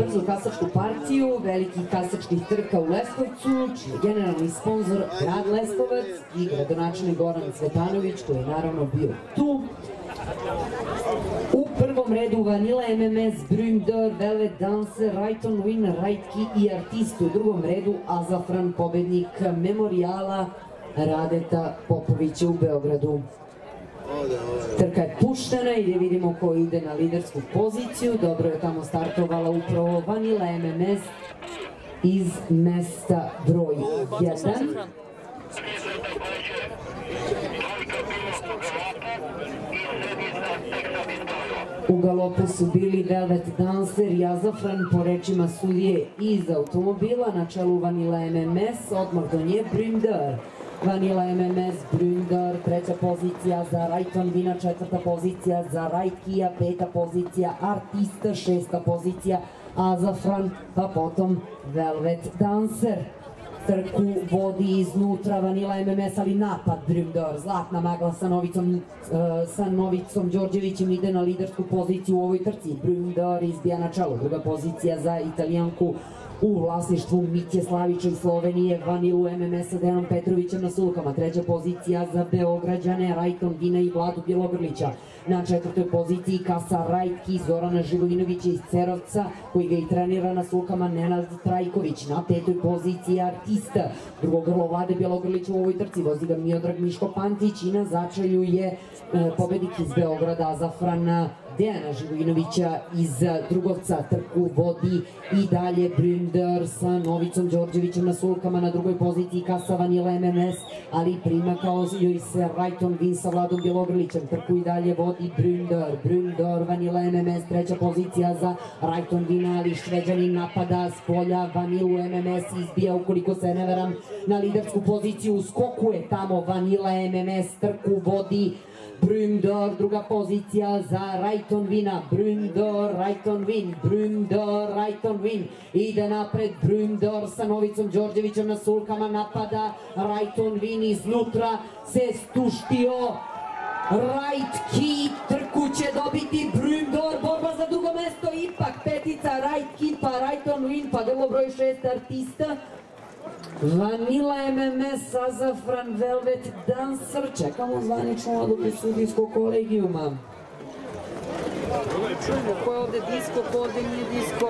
brzu kasačku partiju velikih kasačkih trka u Leskovcu, čiji je generalni sponsor grad Leskovac i gradonačelnik Goran Cvetanović, koji je naravno bio tu. U prvom redu Vanilla MMS, Brümder, Velvet Dancer, Rajton Win, Rajtki i Artist. U drugom redu Azafran, pobednik memorijala Radeta Popovića u Beogradu. Trka je puštena i gdje vidimo ko ide na lidersku poziciju. Dobro je tamo startovala upravo Vanilla MMS iz mesta broj 1. U galopu su bili Velvet Dancer i Azafran, po rečima sudije iz automobila, na čelu Vanilla MMS, odmah do nje Brümder. Vanilla MMS, Brümder, treća pozicija za Rajton Vina, četvrta pozicija za Rajtkija, peta pozicija Artista, šesta pozicija Azafran, pa potom Velvet Dancer. Trku vodi iznutra Vanilla MMS, ali napad Brümder, zlatna magla sa Novicom Đorđevićem ide na lidersku poziciju u ovoj trci. Brümder izbija na čelo, druga pozicija za Italijanku u vlasništvu Mitje Slavića iz Slovenije, Vanillu MMS sa Dejanom Petrovićem na sulkama. Treća pozicija za Beograđane, Rajton Vina i Vladu Bjelogrlića. Na četvrtoj poziciji kasa Rajtki Zorana Živojinovića iz Cerovca, koji ga i trenira na sulkama Nenad Trajković. Na petoj poziciji Artista, drugo grlo Vlade Bjelogrlića u ovoj trci, vozi ga Miodrag Miško Pantić i na začelju je pobednik iz Beograda Azafran Dejana Živojinovića iz Drugovca. Trku vodi i dalje Brümder sa Novicom Đorđevićem na sulkama. Na drugoj poziciji kasa Vanilla MMS, ali primakao joj se Rajton Vin sa Vladom Bjelogrlićem. Trku i dalje vodi Brümder, Vanilla MMS, treća pozicija za Rajton Vina, ali Šveđanin napada s polja Vanillu MMS, izbija, ukoliko se ne veram, na lidersku poziciju. Uskokuje tamo Vanilla MMS, trku vodi Brümder, druga pozicija za Rajton Vina, Brümder, Rajton Vin, Brümder, Rajton Vin, ide napred Brümder sa Novicom Đorđevićem na sulkama, napada Rajton Vin, iznutra se stuštio Rajtki, trku će dobiti Brümder, borba za drugo mesto, ipak petica Rajtki, pa Rajton Vin, pa grlo broj 6 Artista. Vanilla MMS, Azafran, Velvet Dancer, čekamo zvaničnu odluku sudijskog kolegijuma. Čujemo ko je ovde disko, ko ovde nije disko.